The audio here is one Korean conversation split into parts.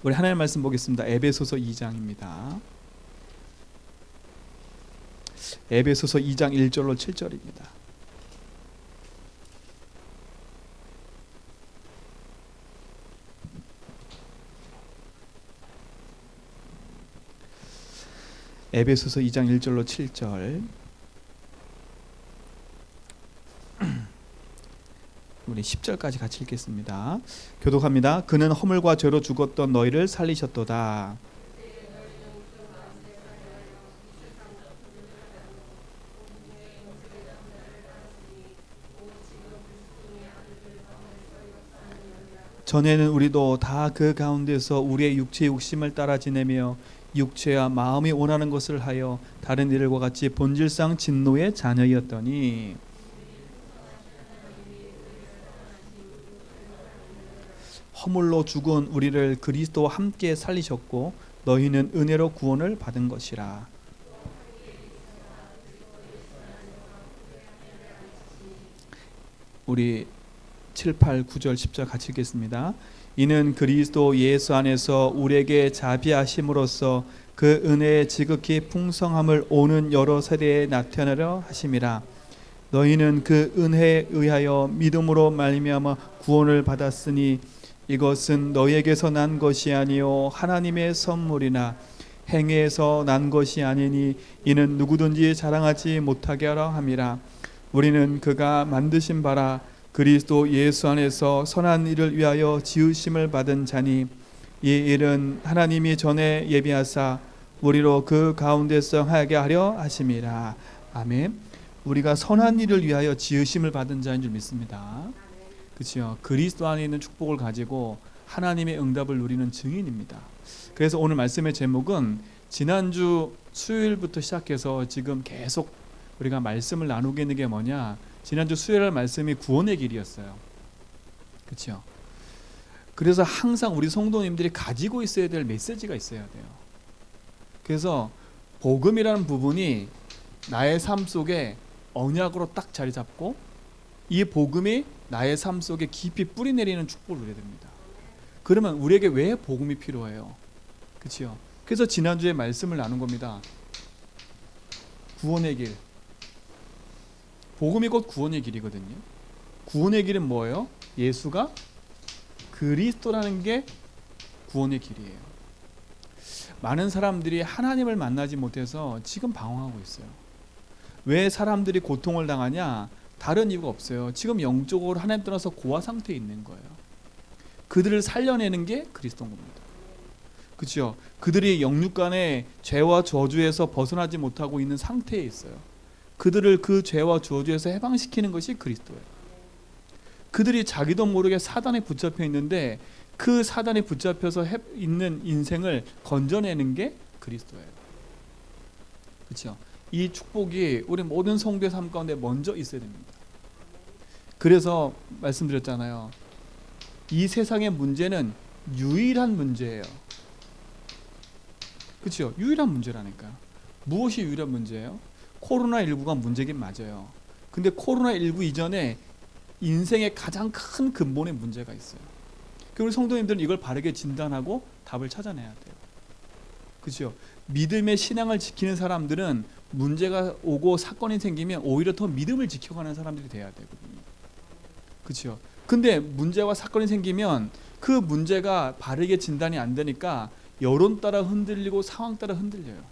우리 하나님 말씀 보겠습니다. 에베소서 2장입니다. 에베소서 2장 1절로 7절입니다. 에베소서 2장 1절로 7절. 우리 10절까지 같이 읽겠습니다. 교독합니다. 그는 허물과 죄로 죽었던 너희를 살리셨도다. 전에는 우리도 다 그 가운데서 우리의 육체의 욕심을 따라 지내며 육체와 마음이 원하는 것을 하여 다른 이들과 같이 본질상 진노의 자녀이었더니 허물로 죽은 우리를 그리스도와 함께 살리셨고 너희는 은혜로 구원을 받은 것이라. 우리 7, 8, 9절, 10절 같이 읽겠습니다. 이는 그리스도 예수 안에서 우리에게 자비하심으로써 그 은혜의 지극히 풍성함을 오는 여러 세대에 나타내려 하심이라. 너희는 그 은혜에 의하여 믿음으로 말미암아 구원을 받았으니 이것은 너희에게서 난 것이 아니요 하나님의 선물이나 행위에서 난 것이 아니니 이는 누구든지 자랑하지 못하게 하려 함이라. 우리는 그가 만드신 바라 그리스도 예수 안에서 선한 일을 위하여 지으심을 받은 자니 이 일은 하나님이 전에 예비하사 우리로 그 가운데서 하게 하려 하심이라. 아멘. 우리가 선한 일을 위하여 지으심을 받은 자인 줄 믿습니다. 그렇죠? 그리스도 안에 있는 축복을 가지고 하나님의 응답을 누리는 증인입니다. 그래서 오늘 말씀의 제목은 지난주 수요일부터 시작해서 지금 계속 우리가 말씀을 나누고 있는 게 뭐냐? 지난주 수요일 말씀이 구원의 길이었어요. 그렇죠? 그래서 항상 우리 성도님들이 가지고 있어야 될 메시지가 있어야 돼요. 그래서 복음이라는 부분이 나의 삶 속에 언약으로 딱 자리 잡고 이 복음이 나의 삶 속에 깊이 뿌리 내리는 축복을 누려야 됩니다. 그러면 우리에게 왜 복음이 필요해요? 그렇죠? 그래서 지난주에 말씀을 나눈 겁니다. 구원의 길. 복음이 곧 구원의 길이거든요. 구원의 길은 뭐예요? 예수가 그리스도라는 게 구원의 길이에요. 많은 사람들이 하나님을 만나지 못해서 지금 방황하고 있어요. 왜 사람들이 고통을 당하냐? 다른 이유가 없어요. 지금 영적으로 하나님 떠나서 고아 상태에 있는 거예요. 그들을 살려내는 게 그리스도인 겁니다. 그렇죠? 그들이 영육간의 죄와 저주에서 벗어나지 못하고 있는 상태에 있어요. 그들을 그 죄와 저주에서 해방시키는 것이 그리스도예요. 그들이 자기도 모르게 사단에 붙잡혀 있는데 그 사단에 붙잡혀서 있는 인생을 건져내는 게 그리스도예요. 그렇죠? 이 축복이 우리 모든 성도의 삶 가운데 먼저 있어야 됩니다. 그래서 말씀드렸잖아요. 이 세상의 문제는 유일한 문제예요. 그렇죠? 유일한 문제라니까요. 무엇이 유일한 문제예요? 코로나19가 문제긴 맞아요. 근데 코로나19 이전에 인생의 가장 큰 근본의 문제가 있어요. 우리 성도님들은 이걸 바르게 진단하고 답을 찾아내야 돼요. 그렇죠? 믿음의 신앙을 지키는 사람들은 문제가 오고 사건이 생기면 오히려 더 믿음을 지켜가는 사람들이 돼야 되거든요. 그렇죠? 근데 문제와 사건이 생기면 그 문제가 바르게 진단이 안 되니까 여론 따라 흔들리고 상황 따라 흔들려요.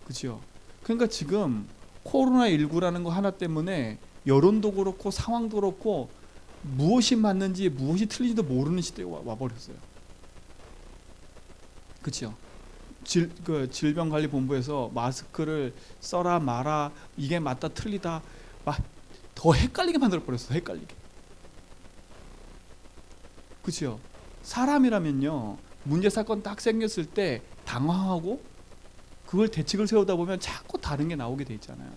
그렇죠? 그러니까 지금 코로나19라는 거 하나 때문에 여론도 그렇고 상황도 그렇고 무엇이 맞는지 무엇이 틀린지도 모르는 시대에 와버렸어요. 그렇죠? 질병관리본부에서 마스크를 써라 마라 이게 맞다 틀리다 막 더 헷갈리게 만들어버렸어. 헷갈리게. 그렇죠? 사람이라면요 문제 사건 딱 생겼을 때 당황하고 그걸 대책을 세우다 보면 자꾸 다른 게 나오게 돼 있잖아요.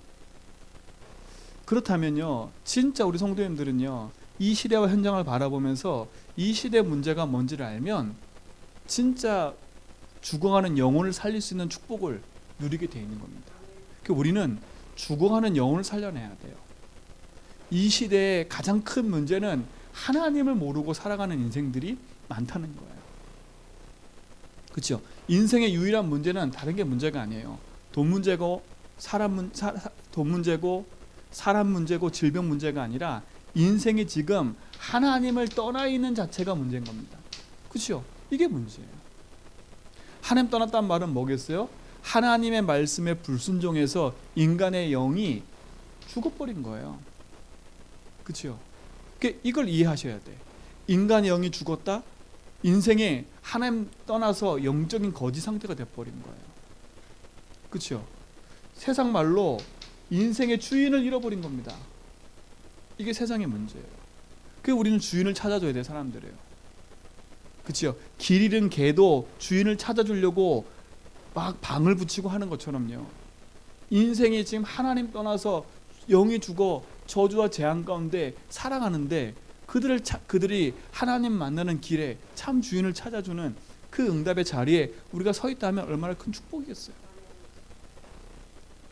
그렇다면요 진짜 우리 성도님들은요 이 시대와 현장을 바라보면서 이 시대 문제가 뭔지를 알면 진짜 죽어가는 영혼을 살릴 수 있는 축복을 누리게 돼 있는 겁니다. 그러니까 우리는 죽어가는 영혼을 살려내야 돼요. 이 시대의 가장 큰 문제는 하나님을 모르고 살아가는 인생들이 많다는 거예요. 그렇죠? 인생의 유일한 문제는 다른 게 문제가 아니에요. 돈 문제고 돈 문제고 사람 문제고 질병 문제가 아니라 인생이 지금 하나님을 떠나 있는 자체가 문제인 겁니다. 그렇죠? 이게 문제예요. 하나님 떠났다는 말은 뭐겠어요? 하나님의 말씀에 불순종해서 인간의 영이 죽어버린 거예요. 그렇죠? 이걸 이해하셔야 돼. 인간의 영이 죽었다? 인생에 하나님 떠나서 영적인 거지 상태가 돼버린 거예요. 그렇죠? 세상 말로 인생의 주인을 잃어버린 겁니다. 이게 세상의 문제예요. 그래서 우리는 주인을 찾아줘야 돼, 사람들이에요. 그렇죠? 길 잃은 개도 주인을 찾아주려고 막 방을 붙이고 하는 것처럼요. 인생이 지금 하나님 떠나서 영이 죽어 저주와 재앙 가운데 살아가는데 그들이 하나님 만나는 길에 참 주인을 찾아주는 그 응답의 자리에 우리가 서 있다면 얼마나 큰 축복이겠어요.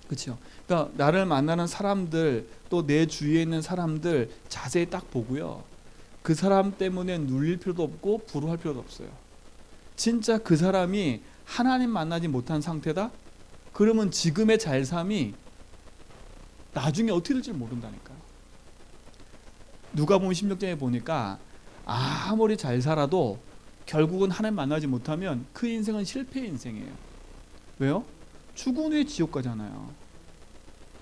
그렇죠? 그러니까 나를 만나는 사람들, 또 내 주위에 있는 사람들 자세히 딱 보고요. 그 사람 때문에 눌릴 필요도 없고 불효할 필요도 없어요. 진짜 그 사람이 하나님 만나지 못한 상태다? 그러면 지금의 잘 삶이 나중에 어떻게 될지 모른다니까요. 누가복음 16장에 보니까 아무리 잘 살아도 결국은 하나님 만나지 못하면 그 인생은 실패의 인생이에요. 왜요? 죽은 후에 지옥 가잖아요.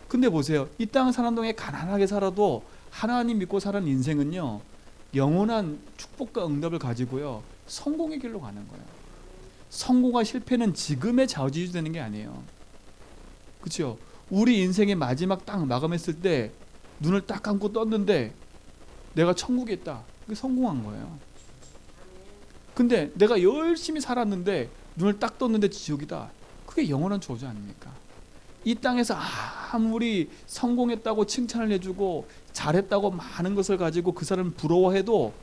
근데 보세요. 이 땅 사는 동안 가난하게 살아도 하나님 믿고 사는 인생은요, 영원한 축복과 응답을 가지고요, 성공의 길로 가는 거예요. 성공과 실패는 지금의 좌우지주 되는 게 아니에요. 그렇죠? 우리 인생의 마지막 딱 마감했을 때 눈을 딱 감고 떴는데 내가 천국에 있다. 그게 성공한 거예요. 근데 내가 열심히 살았는데 눈을 딱 떴는데 지옥이다. 그게 영원한 저주 아닙니까? 이 땅에서 아무리 성공했다고 칭찬을 해주고 잘했다고 많은 것을 가지고 그 사람을 부러워해도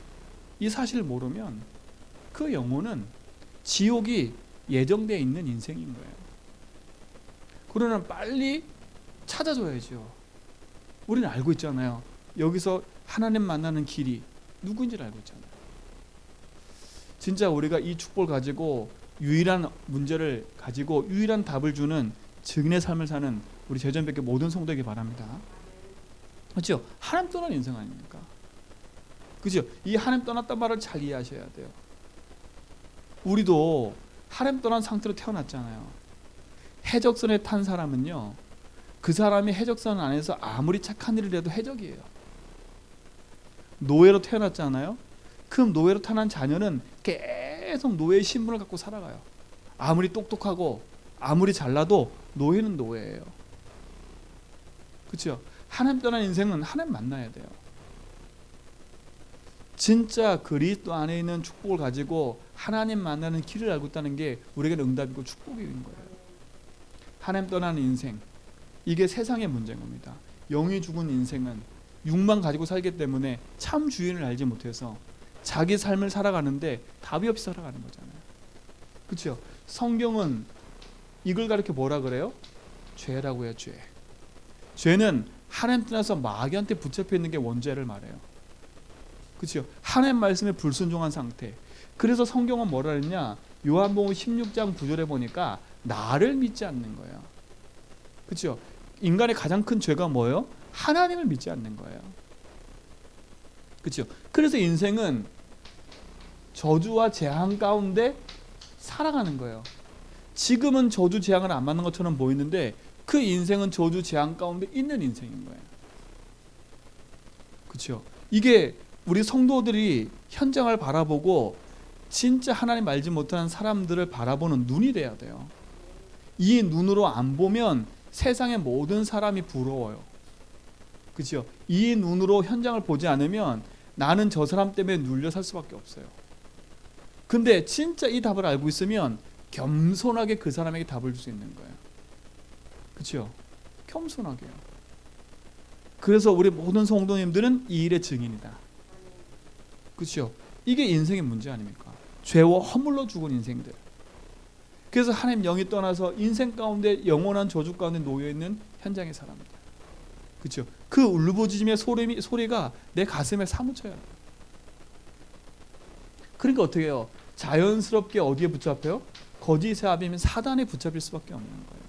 이 사실을 모르면 그 영혼은 지옥이 예정되어 있는 인생인 거예요. 그러나 빨리 찾아줘야죠. 우리는 알고 있잖아요. 여기서 하나님 만나는 길이 누구인지를 알고 있잖아요. 진짜 우리가 이 축복을 가지고 유일한 문제를 가지고 유일한 답을 주는 증인의 삶을 사는 우리 제전백교 모든 성도에게 바랍니다. 그렇죠? 하나님 떠난 인생 아닙니까? 그렇죠? 이 하나님 떠났단 말을 잘 이해하셔야 돼요. 우리도 하나님 떠난 상태로 태어났잖아요. 해적선에 탄 사람은요, 그 사람이 해적선 안에서 아무리 착한 일을 해도 해적이에요. 노예로 태어났잖아요. 그럼 노예로 태어난 자녀는 계속 노예의 신분을 갖고 살아가요. 아무리 똑똑하고 아무리 잘나도 노예는 노예예요. 그렇죠? 하나님 떠난 인생은 하나님 만나야 돼요. 진짜 그리스도 안에 있는 축복을 가지고 하나님 만나는 길을 알고 있다는 게 우리에게는 응답이고 축복인 거예요. 하나님 떠나는 인생, 이게 세상의 문제인 겁니다. 영이 죽은 인생은 육만 가지고 살기 때문에 참 주인을 알지 못해서 자기 삶을 살아가는데 답이 없이 살아가는 거잖아요. 그렇죠? 성경은 이걸 가르쳐 뭐라 그래요? 죄라고 해요. 죄. 죄는 하나님 떠나서 마귀한테 붙잡혀 있는 게 원죄를 말해요. 그렇죠? 하나님 말씀에 불순종한 상태. 그래서 성경은 뭐라 그랬냐? 요한복음 16장 9절에 보니까 나를 믿지 않는 거예요. 그렇죠? 인간의 가장 큰 죄가 뭐예요? 하나님을 믿지 않는 거예요. 그렇죠? 그래서 인생은 저주와 재앙 가운데 살아가는 거예요. 지금은 저주 재앙을 안 맞는 것처럼 보이는데 그 인생은 저주 재앙 가운데 있는 인생인 거예요. 그렇죠? 이게 우리 성도들이 현장을 바라보고 진짜 하나님 알지 못하는 사람들을 바라보는 눈이 돼야 돼요. 이 눈으로 안 보면 세상의 모든 사람이 부러워요. 그렇죠? 이 눈으로 현장을 보지 않으면 나는 저 사람 때문에 눌려 살 수밖에 없어요. 근데 진짜 이 답을 알고 있으면 겸손하게 그 사람에게 답을 줄 수 있는 거예요. 그렇죠? 겸손하게요. 그래서 우리 모든 성도님들은 이 일의 증인이다. 그렇죠? 이게 인생의 문제 아닙니까? 죄와 허물로 죽은 인생들. 그래서 하나님 영이 떠나서 인생 가운데 영원한 저주 가운데 놓여있는 현장의 사람들. 그렇죠? 그 울부짖음의 소리가 내 가슴에 사무쳐요. 그러니까 어떻게 해요? 자연스럽게 어디에 붙잡혀요? 거짓의 아비면 사단에 붙잡힐 수밖에 없는 거예요.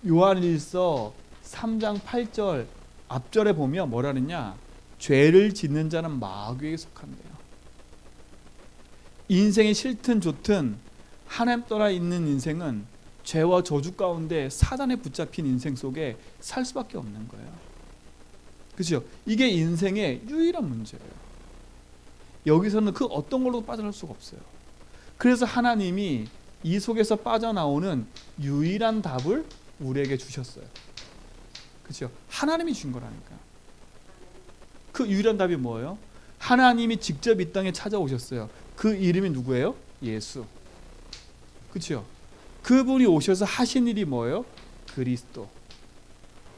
요한일서 3장 8절 앞절에 보면 뭐라 그러냐? 죄를 짓는 자는 마귀에게 속한대요. 인생이 싫든 좋든 하나님 떠나 있는 인생은 죄와 저주 가운데 사단에 붙잡힌 인생 속에 살 수밖에 없는 거예요. 그렇죠? 이게 인생의 유일한 문제예요. 여기서는 그 어떤 걸로도 빠져나올 수가 없어요. 그래서 하나님이 이 속에서 빠져나오는 유일한 답을 우리에게 주셨어요. 그렇죠? 하나님이 준 거라니까. 그 유일한 답이 뭐예요? 하나님이 직접 이 땅에 찾아오셨어요. 그 이름이 누구예요? 예수. 그렇죠? 그분이 오셔서 하신 일이 뭐예요? 그리스도.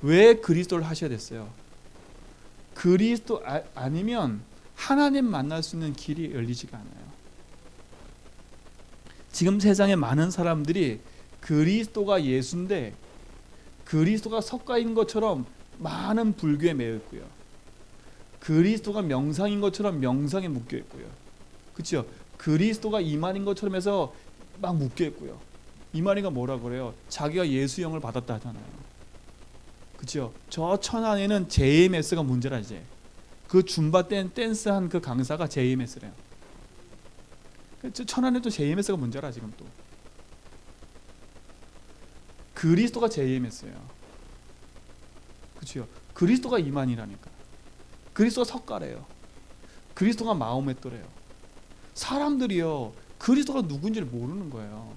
왜 그리스도를 하셔야 됐어요? 그리스도 아니면 하나님 만날 수 있는 길이 열리지가 않아요. 지금 세상에 많은 사람들이 그리스도가 예수인데 그리스도가 석가인 것처럼 많은 불교에 매여 있고요. 그리스도가 명상인 것처럼 명상에 묶여 있고요. 그렇죠? 그리스도가 이만인 것처럼 해서 막 묶여 있고요. 이만희가 뭐라 그래요? 자기가 예수형을 받았다 하잖아요. 그렇죠? 저 천안에는 JMS가 문제라지. 그 줌바 댄스한 그 강사가 JMS래요. 천안에도 JMS가 문제라 지금 또. 그리스도가 JMS예요. 그렇죠? 그리스도가 이만이라니까. 그리스도가 석가래요. 그리스도가 마호메토래요. 사람들이요 그리스도가 누군지를 모르는 거예요.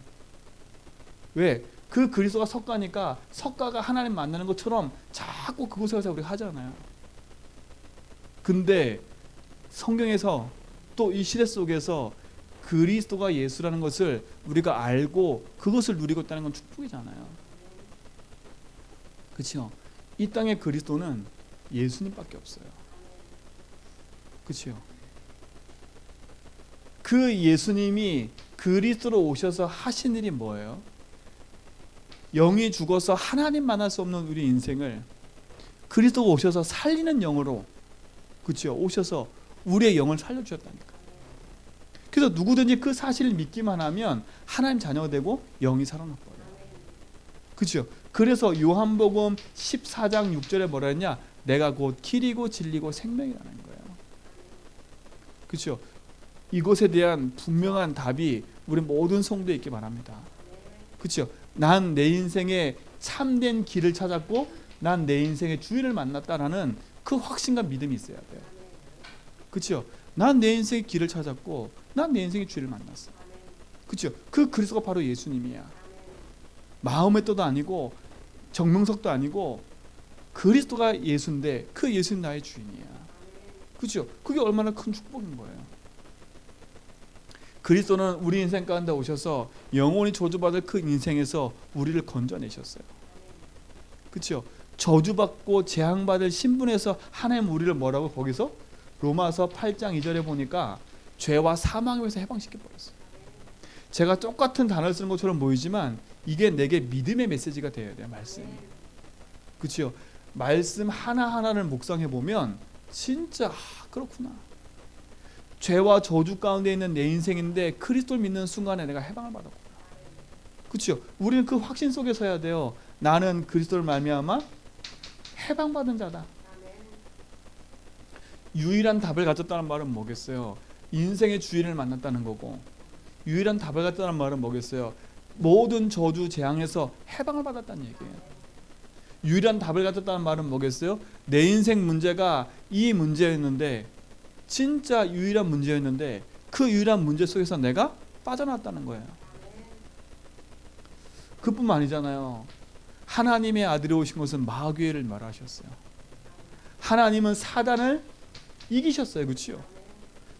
왜? 그 그리스도가 석가니까 석가가 하나님 만나는 것처럼 자꾸 그곳에 가서 우리가 하잖아요. 근데 성경에서 또 이 시대 속에서 그리스도가 예수라는 것을 우리가 알고 그것을 누리고 있다는 건 축복이잖아요. 그렇죠? 이 땅의 그리스도는 예수님밖에 없어요. 그렇죠? 그 예수님이 그리스도로 오셔서 하신 일이 뭐예요? 영이 죽어서 하나님 만날 수 없는 우리 인생을 그리스도가 오셔서 살리는 영으로, 그렇죠? 오셔서 우리의 영을 살려주셨다니까. 그래서 누구든지 그 사실을 믿기만 하면 하나님 자녀가 되고 영이 살아나 버려요. 그렇죠? 그래서 요한복음 14장 6절에 뭐라 했냐? 내가 곧 길이고 진리고 생명이라는 거예요. 그렇죠? 이것에 대한 분명한 답이 우리 모든 성도에 있기 바랍니다. 그렇죠? 난 내 인생의 참된 길을 찾았고 난 내 인생의 주인을 만났다라는 그 확신과 믿음이 있어야 돼요. 그렇죠? 난 내 인생의 길을 찾았고 난 내 인생의 주인을 만났어. 그렇죠? 그 그리스도가 바로 예수님이야. 마음의 뜻도 아니고 정명석도 아니고 그리스도가 예수인데 그 예수님 나의 주인이야. 그렇죠? 그게 얼마나 큰 축복인 거예요. 그리스도는 우리 인생 가운데 오셔서 영원히 저주받을 그 인생에서 우리를 건져내셨어요. 그렇죠? 저주받고 재앙받을 신분에서 하나님 우리를 뭐라고 거기서 로마서 8장 2절에 보니까 죄와 사망에서 해방시켜버렸어요. 제가 똑같은 단어를 쓰는 것처럼 보이지만 이게 내게 믿음의 메시지가 되어야 돼요. 말씀이. 그렇죠? 말씀 하나하나를 묵상해보면 진짜 그렇구나. 죄와 저주 가운데 있는 내 인생인데 그리스도를 믿는 순간에 내가 해방을 받았구나. 그렇죠? 우리는 그 확신 속에 서야 돼요. 나는 그리스도를 말미암아 해방받은 자다. 유일한 답을 가졌다는 말은 뭐겠어요? 인생의 주인을 만났다는 거고, 유일한 답을 가졌다는 말은 뭐겠어요? 모든 저주 재앙에서 해방을 받았다는 얘기예요. 유일한 답을 가졌다는 말은 뭐겠어요? 내 인생 문제가 이 문제였는데, 진짜 유일한 문제였는데 그 유일한 문제 속에서 내가 빠져나왔다는 거예요. 그뿐만 아니잖아요. 하나님의 아들이 오신 것은 마귀를 멸하셨어요. 하나님은 사단을 이기셨어요. 그렇죠?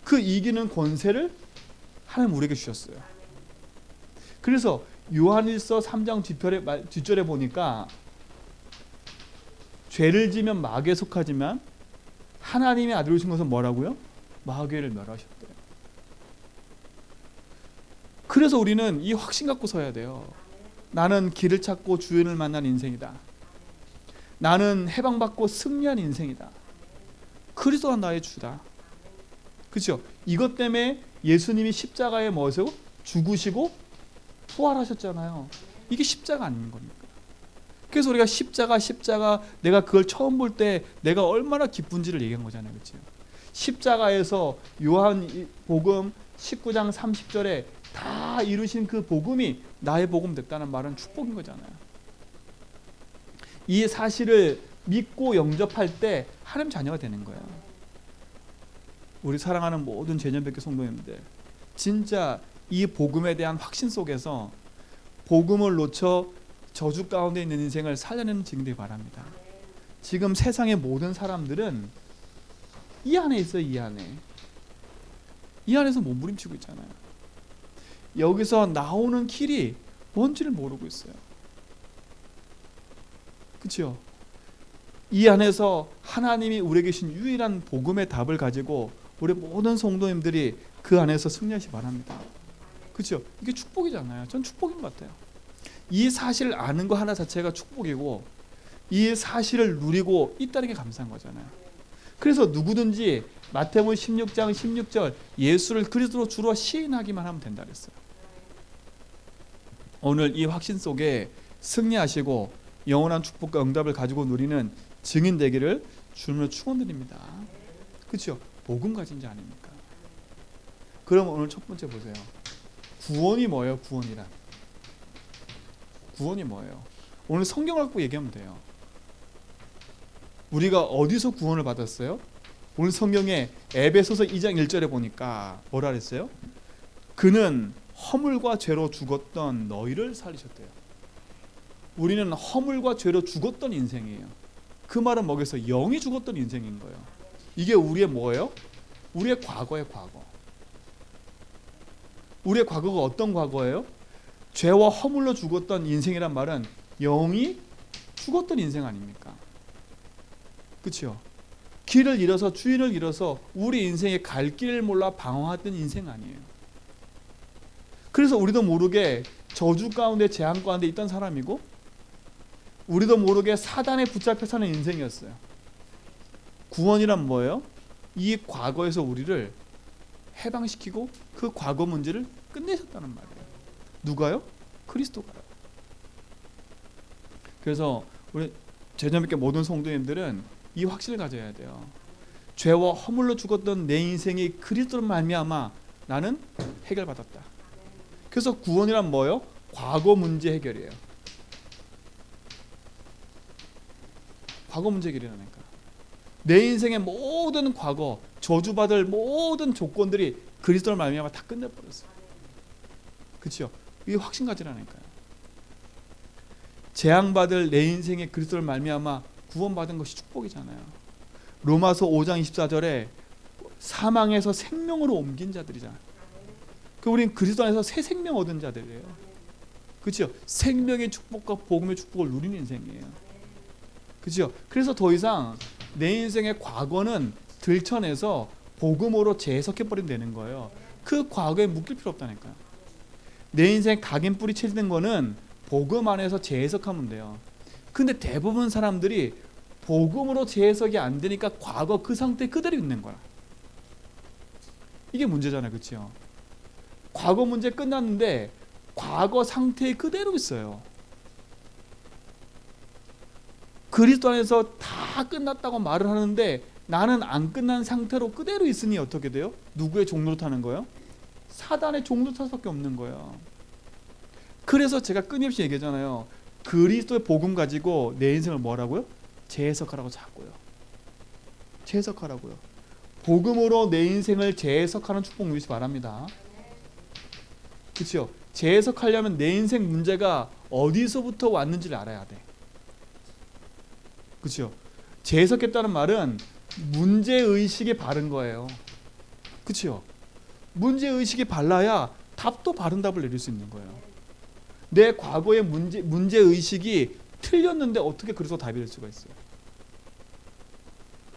그 이기는 권세를 하나님 우리에게 주셨어요. 그래서 요한일서 3장 뒷절에 보니까 죄를 지면 마귀에 속하지만 하나님의 아들이 오신 것은 뭐라고요? 마귀를 멸하셨대요. 그래서 우리는 이 확신 갖고 서야 돼요. 나는 길을 찾고 주인을 만난 인생이다. 나는 해방받고 승리한 인생이다. 그리스도가 나의 주다. 그렇죠? 이것 때문에 예수님이 십자가에 뭐세요? 죽으시고 부활하셨잖아요. 이게 십자가 아닌 겁니까? 그래서 우리가 십자가 내가 그걸 처음 볼 때 내가 얼마나 기쁜지를 얘기한 거잖아요. 그렇죠? 십자가에서 요한복음 19장 30절에 다 이루신 그 복음이 나의 복음 됐다는 말은 축복인 거잖아요. 이 사실을 믿고 영접할 때 하나님 자녀가 되는 거예요. 우리 사랑하는 모든 제년백교 성도님들, 진짜 이 복음에 대한 확신 속에서 복음을 놓쳐 저주 가운데 있는 인생을 살려내는 증인되기 바랍니다. 지금 세상의 모든 사람들은 이 안에 있어요. 이 안에서 몸부림치고 있잖아요. 여기서 나오는 길이 뭔지를 모르고 있어요. 그렇죠? 이 안에서 하나님이 우리에게 주신 유일한 복음의 답을 가지고 우리 모든 성도님들이 그 안에서 승리하시기 바랍니다. 그렇죠? 이게 축복이잖아요. 전 축복인 것 같아요. 이 사실을 아는 거 하나 자체가 축복이고 이 사실을 누리고 있다는 게 감사한 거잖아요. 그래서 누구든지 마태복음 16장 16절 예수를 그리스도로 주로 시인하기만 하면 된다 그랬어요. 오늘 이 확신 속에 승리하시고 영원한 축복과 응답을 가지고 누리는 증인 되기를 주님으로 축원드립니다. 그렇죠? 복음 가진 자 아닙니까? 그럼 오늘 첫 번째 보세요. 구원이 뭐예요? 구원이 뭐예요? 오늘 성경을 갖고 얘기하면 돼요. 우리가 어디서 구원을 받았어요? 오늘 성경에 에베소서 2장 1절에 보니까 뭐라 그랬어요? 그는 허물과 죄로 죽었던 너희를 살리셨대요. 우리는 허물과 죄로 죽었던 인생이에요. 그 말은 뭐겠어요? 영이 죽었던 인생인 거예요. 이게 우리의 뭐예요? 우리의 과거의 과거. 우리의 과거가 어떤 과거예요? 죄와 허물로 죽었던 인생이란 말은 영이 죽었던 인생 아닙니까? 그렇죠? 길을 잃어서 주인을 잃어서 우리 인생의 갈 길을 몰라 방황했던 인생 아니에요. 그래서 우리도 모르게 저주 가운데 재앙 가운데 있던 사람이고 우리도 모르게 사단에 붙잡혀 사는 인생이었어요. 구원이란 뭐예요? 이 과거에서 우리를 해방시키고 그 과거 문제를 끝내셨다는 말이에요. 누가요? 그리스도가요. 그래서 우리 제자님께 모든 성도님들은 이 확신을 가져야 돼요. 죄와 허물로 죽었던 내 인생이 그리스도로 말미암아 나는 해결받았다. 그래서 구원이란 뭐예요? 과거 문제 해결이에요. 과거 문제 해결이라니까. 내 인생의 모든 과거, 저주받을 모든 조건들이 그리스도로 말미암아 다 끝내버렸어요. 그렇죠? 이게 확신 가지라니까요. 재앙받을 내 인생의 그리스도를 말미암아 구원받은 것이 축복이잖아요. 로마서 5장 24절에 사망에서 생명으로 옮긴 자들이잖아요. 그 우리는 그리스도 안에서 새 생명 얻은 자들이에요. 그렇죠? 생명의 축복과 복음의 축복을 누리는 인생이에요. 그렇죠? 그래서 더 이상 내 인생의 과거는 들춰내서 복음으로 재해석해버리면 되는 거예요. 그 과거에 묶일 필요 없다니까요. 내 인생 각인 뿌리 채지는 거는 복음 안에서 재해석하면 돼요. 근데 대부분 사람들이 복음으로 재해석이 안 되니까 과거 그 상태 그대로 있는 거야. 이게 문제잖아요. 그렇죠? 과거 문제 끝났는데 과거 상태 그대로 있어요. 그리스도 안에서 다 끝났다고 말을 하는데 나는 안 끝난 상태로 그대로 있으니 어떻게 돼요? 누구의 종로를 타는 거예요? 사단의 종로 탈 수밖에 없는 거예요. 그래서 제가 끊임없이 얘기하잖아요. 그리스도의 복음 가지고 내 인생을 뭐라고요? 재해석하라고 자꾸요. 재해석하라고요. 복음으로 내 인생을 재해석하는 축복 누리시기 바랍니다. 그렇죠? 재해석하려면 내 인생 문제가 어디서부터 왔는지를 알아야 돼. 그렇죠? 재해석했다는 말은 문제의식이 바른 거예요. 그렇죠? 문제의식이 발라야 답도 바른 답을 내릴 수 있는 거예요. 내 과거의 문제의식이 틀렸는데 어떻게 그래서 답이 될 수가 있어요.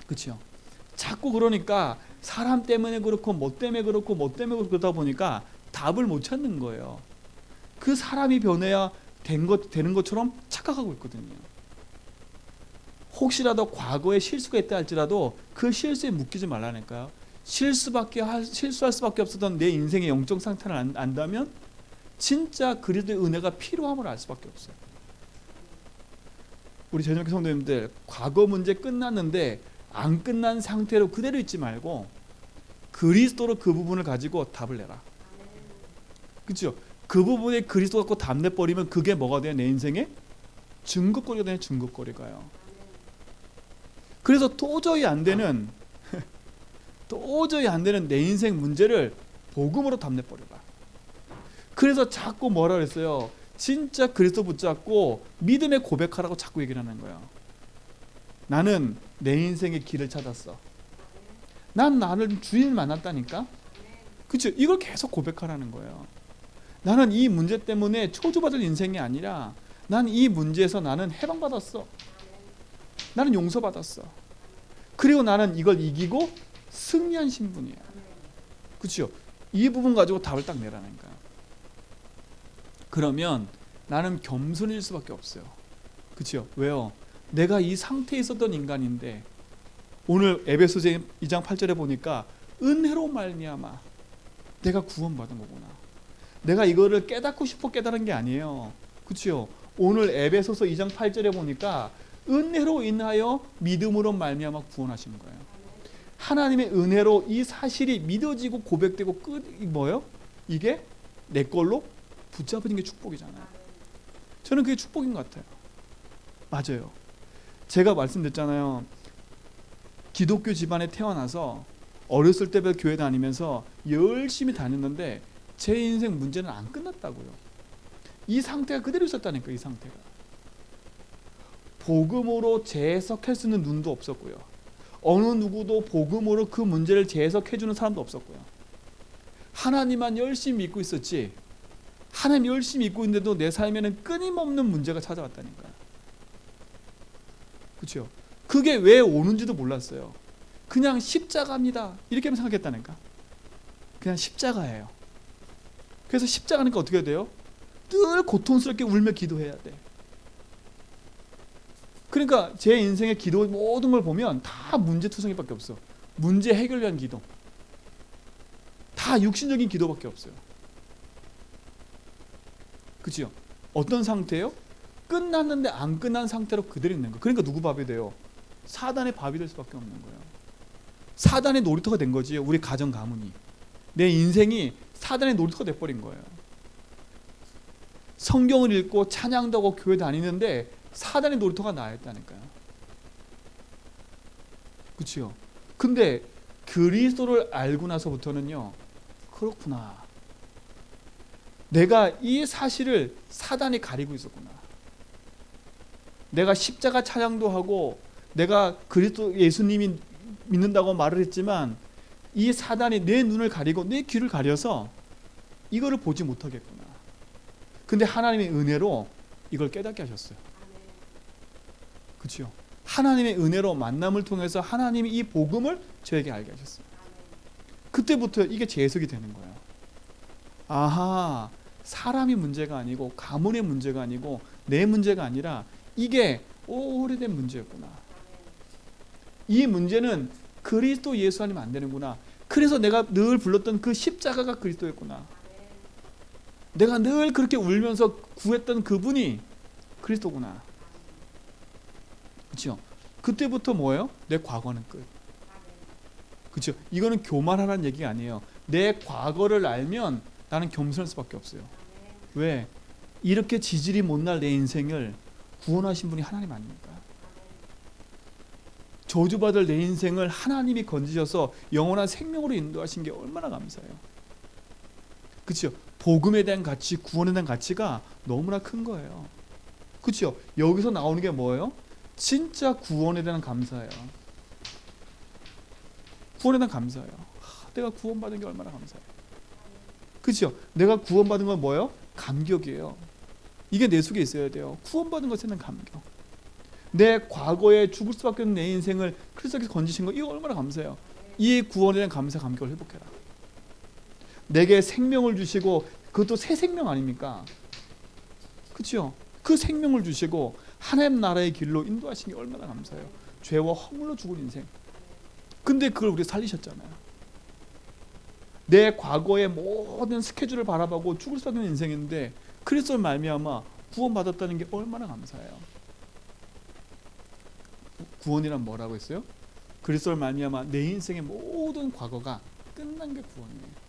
그렇죠? 자꾸 그러니까 사람 때문에 그렇고 뭐 때문에 그렇고 뭐 때문에 그러다 보니까 답을 못 찾는 거예요. 그 사람이 변해야 되는 것처럼 착각하고 있거든요. 혹시라도 과거에 실수가 있다 할지라도 그 실수에 묶이지 말라니까요. 실수할 수밖에 없었던 내 인생의 영적 상태를 안다면 진짜 그리스도의 은혜가 필요함을 알 수밖에 없어요. 우리 재정교 성도님들, 과거 문제 끝났는데 안 끝난 상태로 그대로 있지 말고 그리스도로 그 부분을 가지고 답을 내라. 그렇죠? 그 부분에 그리스도 갖고 답 내버리면 그게 뭐가 돼요? 내 인생의 증거거리가 되는 증거거리가요. 그래서 도저히 안 되는 내 인생 문제를 복음으로 답 내버려라. 그래서 자꾸 뭐라 그랬어요? 진짜 그리스도 붙잡고 믿음의 고백하라고 자꾸 얘기를 하는 거예요. 나는 내 인생의 길을 찾았어. 난 나를 주인을 만났다니까. 그렇죠? 이걸 계속 고백하라는 거예요. 나는 이 문제 때문에 초조받을 인생이 아니라 난 이 문제에서 나는 해방받았어. 나는 용서받았어. 그리고 나는 이걸 이기고 승리한 신분이야. 그렇죠? 이 부분 가지고 답을 딱 내라는 거야. 그러면 나는 겸손해질 수밖에 없어요. 그렇죠? 왜요? 내가 이 상태에 있었던 인간인데 오늘 에베소서 2장 8절에 보니까 은혜로 말미암아 내가 구원받은 거구나. 내가 이거를 깨닫고 싶어 깨달은 게 아니에요. 그렇죠? 오늘 에베소서 2장 8절에 보니까 은혜로 인하여 믿음으로 말미암아 구원하신 거예요. 하나님의 은혜로 이 사실이 믿어지고 고백되고 뭐예요? 이게 내 걸로 붙잡는 게 축복이잖아요. 저는 그게 축복인 것 같아요. 맞아요. 제가 말씀드렸잖아요. 기독교 집안에 태어나서 어렸을 때부터 교회 다니면서 열심히 다녔는데 제 인생 문제는 안 끝났다고요. 이 상태가 그대로 있었다니까. 이 상태가 복음으로 재해석할 수 있는 눈도 없었고요. 어느 누구도 복음으로 그 문제를 재해석해주는 사람도 없었고요. 하나님만 열심히 믿고 있었지, 하나님 열심히 믿고 있는데도 내 삶에는 끊임없는 문제가 찾아왔다니까. 그렇죠? 그게 왜 오는지도 몰랐어요. 그냥 십자가입니다 이렇게만 생각했다니까. 그냥 십자가예요. 그래서 십자가니까 어떻게 돼요? 늘 고통스럽게 울며 기도해야 돼. 그러니까 제 인생의 기도 모든 걸 보면 다 문제투성이밖에 없어. 문제 해결 위한 기도, 다 육신적인 기도밖에 없어요. 그치요? 어떤 상태예요? 끝났는데 안 끝난 상태로 그대로 있는 거. 그러니까 누구 밥이 돼요? 사단의 밥이 될 수밖에 없는 거예요. 사단의 놀이터가 된 거지. 우리 가정 가문이, 내 인생이 사단의 놀이터가 돼버린 거예요. 성경을 읽고 찬양도 하고 교회 다니는데 사단의 놀이터가 나였다니까요. 그렇죠? 근데 그리스도를 알고 나서부터는요, 그렇구나, 내가 이 사실을 사단이 가리고 있었구나. 내가 십자가 찬양도 하고 내가 그리스도 예수님이 믿는다고 말을 했지만 이 사단이 내 눈을 가리고 내 귀를 가려서 이거를 보지 못하겠구나. 근데 하나님의 은혜로 이걸 깨닫게 하셨어요. 그렇죠? 하나님의 은혜로 만남을 통해서 하나님이 이 복음을 저에게 알게 하셨어요. 그때부터 이게 재해석이 되는 거예요. 아하, 사람이 문제가 아니고 가문의 문제가 아니고 내 문제가 아니라 이게 오래된 문제였구나. 이 문제는 그리스도 예수 아니면 안 되는구나. 그래서 내가 늘 불렀던 그 십자가가 그리스도였구나. 내가 늘 그렇게 울면서 구했던 그분이 그리스도구나. 그렇죠? 그때부터 뭐예요? 내 과거는 끝. 그렇죠? 이거는 교만하라는 얘기가 아니에요. 내 과거를 알면 나는 겸손할 수밖에 없어요. 왜? 이렇게 지질이 못날 내 인생을 구원하신 분이 하나님 아닙니까? 저주받을 내 인생을 하나님이 건지셔서 영원한 생명으로 인도하신 게 얼마나 감사해요. 그렇죠? 복음에 대한 가치, 구원에 대한 가치가 너무나 큰 거예요. 그렇죠? 여기서 나오는 게 뭐예요? 진짜 구원에 대한 감사예요. 구원에 대한 감사예요. 내가 구원받은 게 얼마나 감사해요. 그렇죠? 내가 구원받은 건 뭐예요? 감격이에요. 이게 내 속에 있어야 돼요. 구원받은 것에 대한 감격. 내 과거에 죽을 수밖에 없는 내 인생을 그리스도께서 건지신 거, 이거 얼마나 감사해요. 이 구원에 대한 감사, 감격을 회복해라. 내게 생명을 주시고, 그것도 새 생명 아닙니까? 그렇죠? 그 생명을 주시고 하나님 나라의 길로 인도하신 게 얼마나 감사해요. 죄와 허물로 죽은 인생. 근데 그걸 우리가 살리셨잖아요. 내 과거의 모든 스케줄을 바라보고 죽을 수 없는 인생인데 그리스도를 말미암아 구원받았다는 게 얼마나 감사해요. 구원이란 뭐라고 했어요? 그리스도를 말미암아 내 인생의 모든 과거가 끝난 게 구원이에요.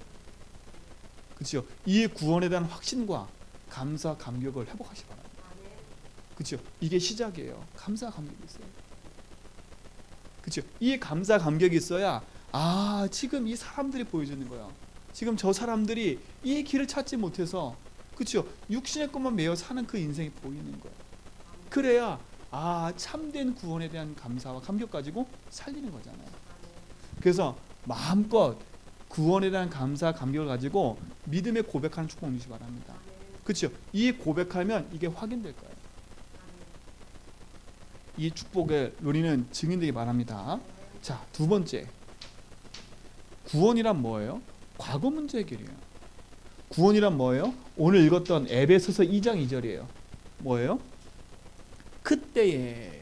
그렇죠? 이 구원에 대한 확신과 감사, 감격을 회복하시 바랍니다. 그렇죠? 이게 시작이에요. 감사, 감격이 있어요. 그렇죠? 이 감사, 감격이 있어야 지금 이 사람들이 보여주는 거야. 지금 저 사람들이 이 길을 찾지 못해서 그렇죠? 육신의 것만 매여 사는 그 인생이 보이는 거야. 그래야 참된 구원에 대한 감사와 감격 가지고 살리는 거잖아요. 그래서 마음껏 구원에 대한 감사, 감격을 가지고 믿음의 고백하는 축복 누리시기 바랍니다. 그렇죠? 이 고백하면 이게 확인될 거예요. 이 축복의 누리는 증인되기 바랍니다. 자, 두 번째, 구원이란 뭐예요? 과거 문제 해결이에요. 구원이란 뭐예요? 오늘 읽었던 에베소서 2장 2절이에요. 뭐예요? 그때에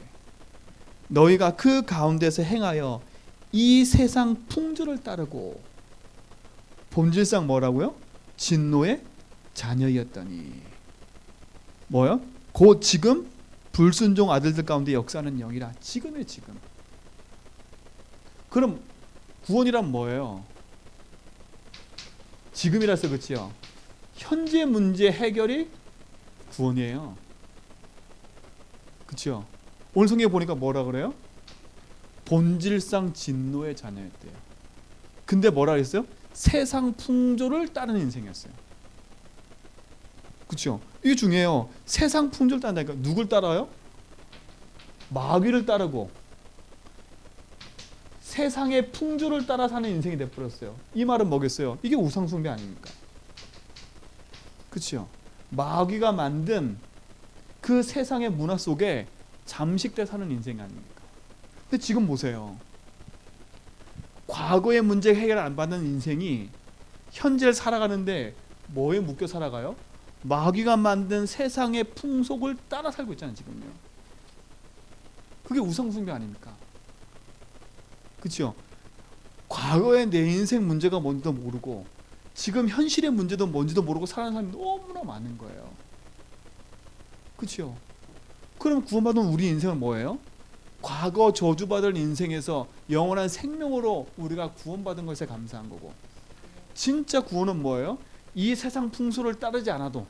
너희가 그 가운데서 행하여 이 세상 풍조를 따르고 본질상 뭐라고요? 진노의 자녀였더니 뭐요? 곧 지금 불순종 아들들 가운데 역사하는 영이라. 지금이에요, 지금. 그럼 구원이란 뭐예요? 지금이라서 그렇지요. 현재 문제 해결이 구원이에요. 그렇죠? 오늘 성경에 보니까 뭐라 그래요? 본질상 진노의 자녀였대요. 근데 뭐라 그랬어요? 세상 풍조를 따르는 인생이었어요. 그렇죠? 이게 중요해요. 세상 풍조를 따른다니까. 누굴 따라요? 마귀를 따르고 세상의 풍조를 따라 사는 인생이 돼버렸어요. 이 말은 뭐겠어요? 이게 우상숭배 아닙니까? 그렇죠? 마귀가 만든 그 세상의 문화 속에 잠식돼 사는 인생이 아닙니까? 근데 지금 보세요. 과거의 문제 해결 안 받는 인생이 현재를 살아가는데 뭐에 묶여 살아가요? 마귀가 만든 세상의 풍속을 따라 살고 있잖아요, 지금요. 그게 우상숭배 아닙니까? 그렇죠? 과거의 내 인생 문제가 뭔지도 모르고 지금 현실의 문제도 뭔지도 모르고 사는 사람이 너무나 많은 거예요. 그렇죠? 그럼 구원받은 우리 인생은 뭐예요? 과거 저주받을 인생에서 영원한 생명으로 우리가 구원받은 것에 감사한 거고, 진짜 구원은 뭐예요? 이 세상 풍소를 따르지 않아도,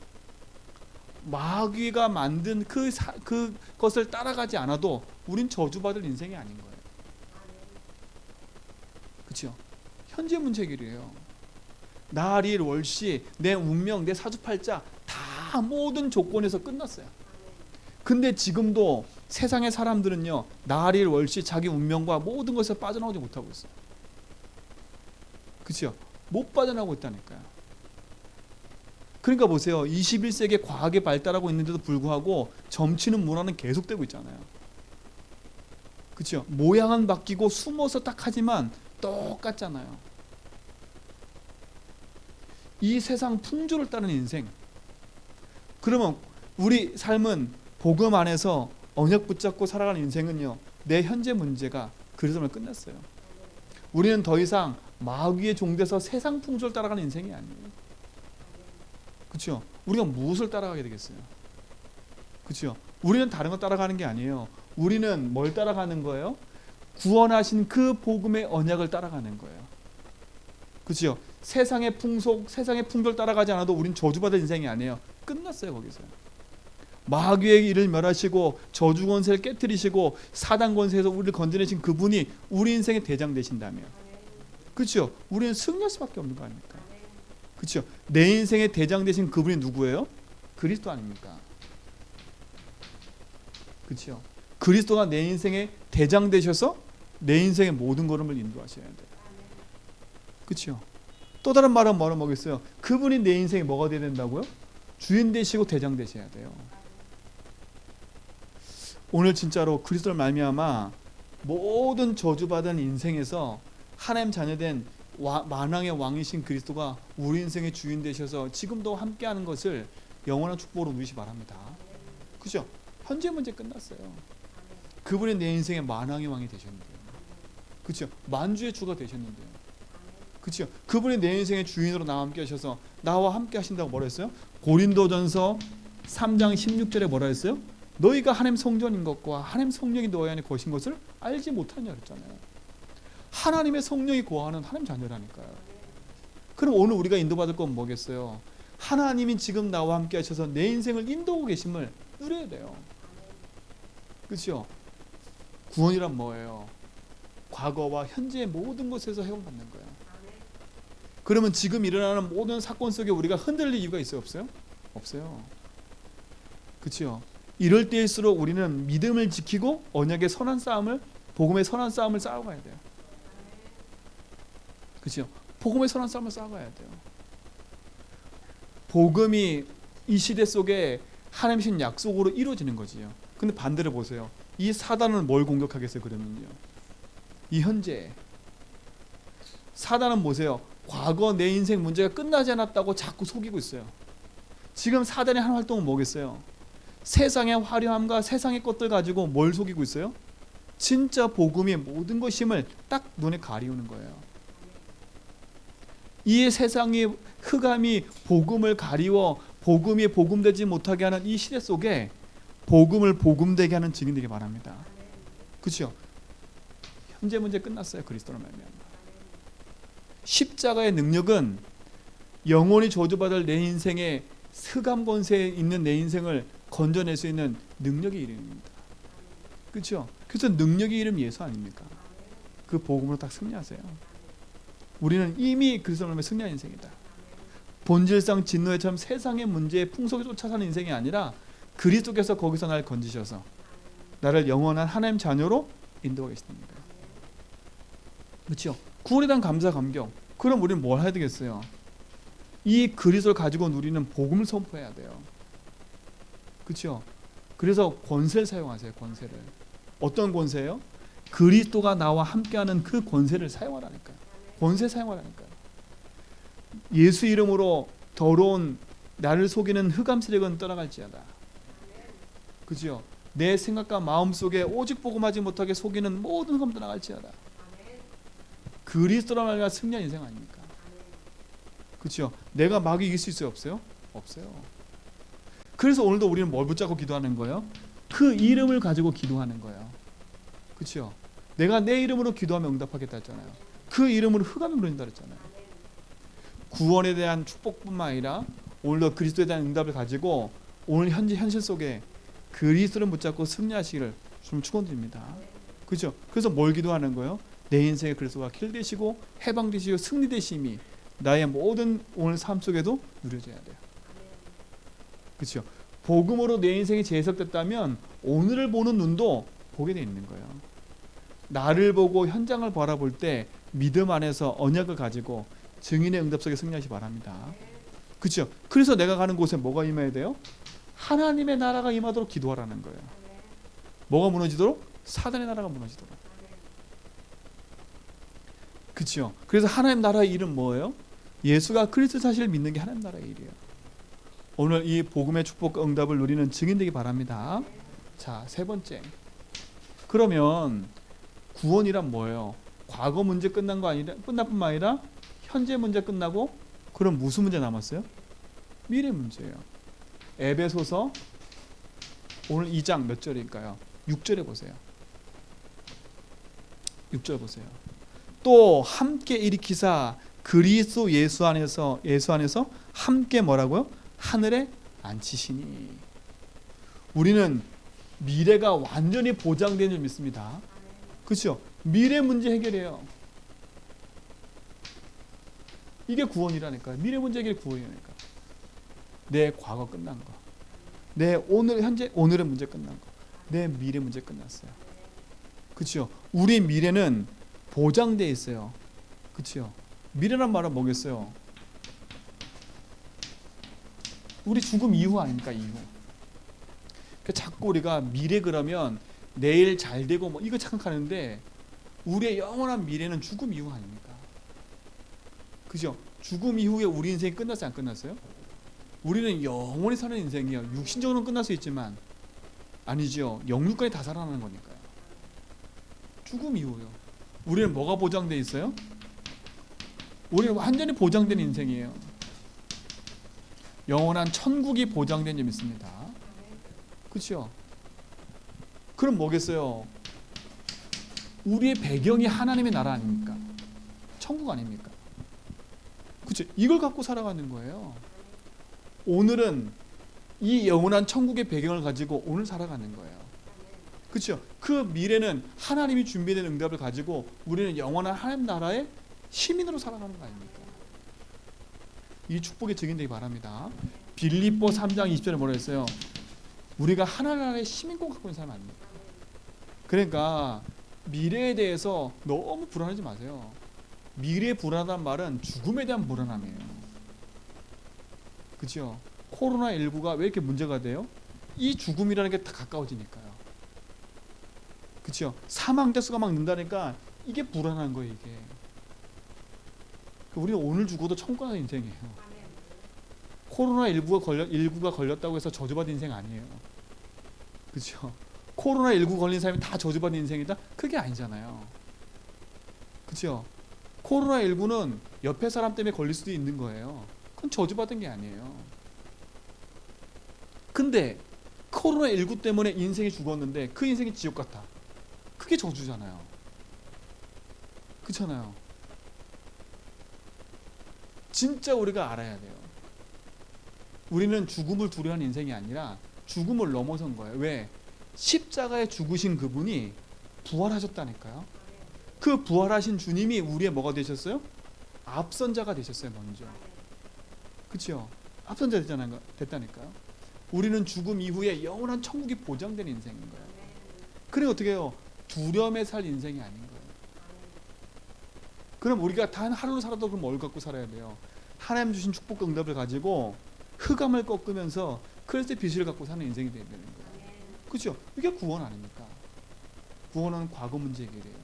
마귀가 만든 그것을 따라가지 않아도 우린 저주받을 인생이 아닌 거예요. 그렇죠? 현재 문제 해결이에요. 날일 월시 내 운명, 내 사주팔자 다 모든 조건에서 끝났어요. 근데 지금도 세상의 사람들은요, 날일 월시 자기 운명과 모든 것에서 빠져나오지 못하고 있어요. 그렇죠? 못 빠져나오고 있다니까요. 그러니까 보세요. 21세기에 과학이 발달하고 있는데도 불구하고 점치는 문화는 계속되고 있잖아요. 그렇죠? 모양은 바뀌고 숨어서 딱 하지만 똑같잖아요. 이 세상 풍조를 따르는 인생. 그러면 우리 삶은 복음 안에서 언약 붙잡고 살아가는 인생은요, 내 현재 문제가 그리스도로 끝났어요. 우리는 더 이상 마귀의 종돼서 세상 풍조를 따라가는 인생이 아니에요. 그렇죠? 우리가 무엇을 따라가게 되겠어요? 그렇죠? 우리는 다른 거 따라가는 게 아니에요. 우리는 뭘 따라가는 거예요? 구원하신 그 복음의 언약을 따라가는 거예요. 그렇죠? 세상의 풍속, 세상의 풍조를 따라가지 않아도 우린 저주받을 인생이 아니에요. 끝났어요, 거기서. 마귀의 일을 멸하시고 저주 권세를 깨뜨리시고 사단 권세에서 우리를 건져내신 그분이 우리 인생의 대장 되신다면, 그렇죠? 우리는 승리할 수밖에 없는 거 아닙니까? 그렇죠? 내 인생의 대장 되신 그분이 누구예요? 그리스도 아닙니까? 그렇죠? 그리스도가 내 인생의 대장 되셔서 내 인생의 모든 걸음을 인도하셔야 돼요. 그렇죠? 또 다른 말은 뭐겠어요? 그분이 내 인생에 뭐가 되어야 된다고요? 주인 되시고 대장 되셔야 돼요. 오늘 진짜로 그리스도를 말미암아 모든 저주받은 인생에서 하나님 자녀된 만왕의 왕이신 그리스도가 우리 인생의 주인 되셔서 지금도 함께하는 것을 영원한 축복으로 누리시 바랍니다. 그죠? 현재 문제 끝났어요. 그분이 내 인생의 만왕의 왕이 되셨는데요. 그죠? 만주의 주가 되셨는데요. 그렇죠? 그분이 내 인생의 주인으로 나와 함께 하셔서 나와 함께 하신다고 뭐라 했어요? 고린도전서 3장 16절에 뭐라 했어요? 너희가 하나님 성전인 것과 하나님 성령이 너희 안에 거신 것을 알지 못하냐 그랬잖아요. 하나님의 성령이 거하는 하나님 자녀라니까요. 그럼 오늘 우리가 인도받을 건 뭐겠어요? 하나님이 지금 나와 함께 하셔서 내 인생을 인도하고 계심을 누려야 돼요. 그렇죠? 구원이란 뭐예요? 과거와 현재의 모든 것에서 회복받는 거예요. 그러면 지금 일어나는 모든 사건 속에 우리가 흔들릴 이유가 있어요? 없어요? 없어요. 그렇죠? 이럴 때일수록 우리는 믿음을 지키고 언약의 선한 싸움을, 복음의 선한 싸움을 싸워가야 돼요. 그렇죠? 복음의 선한 싸움을 싸워가야 돼요. 복음이 이 시대 속에 하나님 신 약속으로 이루어지는 거지요. 근데 반대로 보세요. 이 사단은 뭘 공격하겠어요? 그러면요, 이 현재 사단은 보세요. 과거 내 인생 문제가 끝나지 않았다고 자꾸 속이고 있어요. 지금 사단이 하는 활동은 뭐겠어요? 세상의 화려함과 세상의 것들 가지고 뭘 속이고 있어요? 진짜 복음이 모든 것임을 딱 눈에 가리우는 거예요. 이 세상의 흑암이 복음을 가리워 복음이 복음되지 못하게 하는 이 시대 속에 복음을 복음되게 하는 증인 되기 바랍니다. 그렇죠? 현재 문제 끝났어요. 그리스도로 말미암아. 십자가의 능력은 영원히 저주받을 내 인생의 흑암 권세에 있는 내 인생을 건져낼 수 있는 능력의 이름입니다. 그렇죠? 그래서 능력의 이름 예수 아닙니까? 그 복음으로 딱 승리하세요. 우리는 이미 그리스도로 말미암아 승리한 인생이다. 본질상 진노에처럼 세상의 문제에 풍속에 쫓아 사는 인생이 아니라 그리스도께서 거기서 날 건지셔서 나를 영원한 하나님 자녀로 인도하고 계십니다. 그렇죠? 구원에 대한 감사 감격. 그럼 우리는 뭘 해야 되겠어요? 이 그리스도를 가지고 누리는 복음을 선포해야 돼요. 그렇죠? 그래서 권세를 사용하세요. 권세를. 어떤 권세요? 그리스도가 나와 함께하는 그 권세를 사용하라니까요. 권세 사용하라니까요. 예수 이름으로 더러운 나를 속이는 흑암 세력은 떠나갈지어다. 그죠? 내 생각과 마음 속에 오직 복음하지 못하게 속이는 모든 흑암 떠나갈지어다. 그리스도로 말미암아 승리한 인생 아닙니까? 그렇죠? 내가 마귀 이길 수 있어요? 없어요? 없어요. 그래서 오늘도 우리는 뭘 붙잡고 기도하는 거예요? 그 이름을 가지고 기도하는 거예요. 그렇죠? 내가 내 이름으로 기도하면 응답하겠다 했잖아요. 그 이름으로 흑암이 무너진다 했잖아요. 구원에 대한 축복뿐만 아니라 오늘도 그리스도에 대한 응답을 가지고 오늘 현재 현실 속에 그리스도를 붙잡고 승리하시기를 좀 축원드립니다. 그렇죠? 그래서 뭘 기도하는 거예요? 내 인생에 그리스도가 킬되시고 해방되시고 승리되심이 나의 모든 오늘 삶 속에도 누려져야 돼요. 그렇죠? 복음으로 내 인생이 재해석됐다면 오늘을 보는 눈도 보게 돼 있는 거예요. 나를 보고 현장을 바라볼 때 믿음 안에서 언약을 가지고 증인의 응답 속에 승리하시 바랍니다. 그렇죠? 그래서 내가 가는 곳에 뭐가 임해야 돼요? 하나님의 나라가 임하도록 기도하라는 거예요. 뭐가 무너지도록? 사단의 나라가 무너지도록. 그렇죠? 그래서 하나님 나라의 일은 뭐예요? 예수가 그리스도 사실을 믿는 게 하나님 나라의 일이에요. 오늘 이 복음의 축복과 응답을 누리는 증인 되기 바랍니다. 자, 세 번째. 그러면 구원이란 뭐예요? 과거 문제 끝난 거 아니라 끝나뿐만 아니라 현재 문제 끝나고 그럼 무슨 문제 남았어요? 미래 문제예요. 에베소서 오늘 2장 몇 절일까요? 6절에 보세요. 6절 보세요. 또 함께 일으키사 그리스도 예수 안에서 함께 뭐라고요? 하늘에 앉히시니. 우리는 미래가 완전히 보장된 줄 믿습니다. 그렇죠? 미래 문제 해결해요. 이게 구원이라니까요. 미래 문제 해결이 구원이라니까. 내 과거 끝난 거, 내 오늘 현재 오늘의 문제 끝난 거, 내 미래 문제 끝났어요. 그렇죠? 우리 미래는 보장돼 있어요. 그렇죠? 미래란 말은 뭐겠어요? 우리 죽음 이후 아닙니까? 이후. 그러니까 자꾸 우리가 미래 그러면 내일 잘 되고 뭐 이거 생각하는데 우리의 영원한 미래는 죽음 이후 아닙니까? 그죠? 죽음 이후에 우리 인생이 끝났어요? 안 끝났어요? 우리는 영원히 사는 인생이요. 육신적으로는 끝날 수 있지만 아니죠. 영육까지 다 살아나는 거니까요. 죽음 이후요. 우리는 뭐가 보장돼 있어요? 우리는 완전히 보장된 인생이에요. 영원한 천국이 보장된 점 있습니다. 그렇죠? 그럼 뭐겠어요? 우리의 배경이 하나님의 나라 아닙니까? 천국 아닙니까? 그렇죠? 이걸 갖고 살아가는 거예요. 오늘은 이 영원한 천국의 배경을 가지고 오늘 살아가는 거예요. 그렇죠? 그 미래는 하나님이 준비된 응답을 가지고 우리는 영원한 하나님 나라의 시민으로 살아가는 거 아닙니까? 이 축복의 증인되기 바랍니다. 빌립보 3장 20절에 뭐라 했어요? 우리가 하나님 나라의 시민권 갖고 있는 사람 아닙니까? 그러니까 미래에 대해서 너무 불안하지 마세요. 미래에 불안하다는 말은 죽음에 대한 불안함이에요. 그렇죠? 코로나19가 왜 이렇게 문제가 돼요? 이 죽음이라는 게 다 가까워지니까요. 그렇죠? 사망자 수가 막 는다니까 이게 불안한 거예요. 이게. 우리는 오늘 죽어도 천국 가는 인생이에요. 코로나19가 걸렸다고 해서 저주받은 인생 아니에요. 그렇죠? 코로나19 걸린 사람이 다 저주받은 인생이다? 그게 아니잖아요. 그렇죠? 코로나19는 옆에 사람 때문에 걸릴 수도 있는 거예요. 그건 저주받은 게 아니에요. 근데 코로나19 때문에 인생이 죽었는데 그 인생이 지옥 같아. 그게 저주잖아요. 그렇잖아요. 진짜 우리가 알아야 돼요. 우리는 죽음을 두려워하는 인생이 아니라 죽음을 넘어선 거예요. 왜? 십자가에 죽으신 그분이 부활하셨다니까요. 그 부활하신 주님이 우리의 뭐가 되셨어요? 앞선자가 되셨어요. 먼저. 그렇죠? 앞선자 됐다니까요. 우리는 죽음 이후에 영원한 천국이 보장된 인생인 거예요. 그래 어떻게 해요? 두려움에 살 인생이 아닌 거예요. 그럼 우리가 단 하루를 살아도 그럼 뭘 갖고 살아야 돼요? 하나님 주신 축복과 응답을 가지고 흑암을 꺾으면서 그리스도의 빛을 갖고 사는 인생이 되는 거예요. 그렇죠? 이게 구원 아닙니까? 구원은 과거 문제 해결이에요.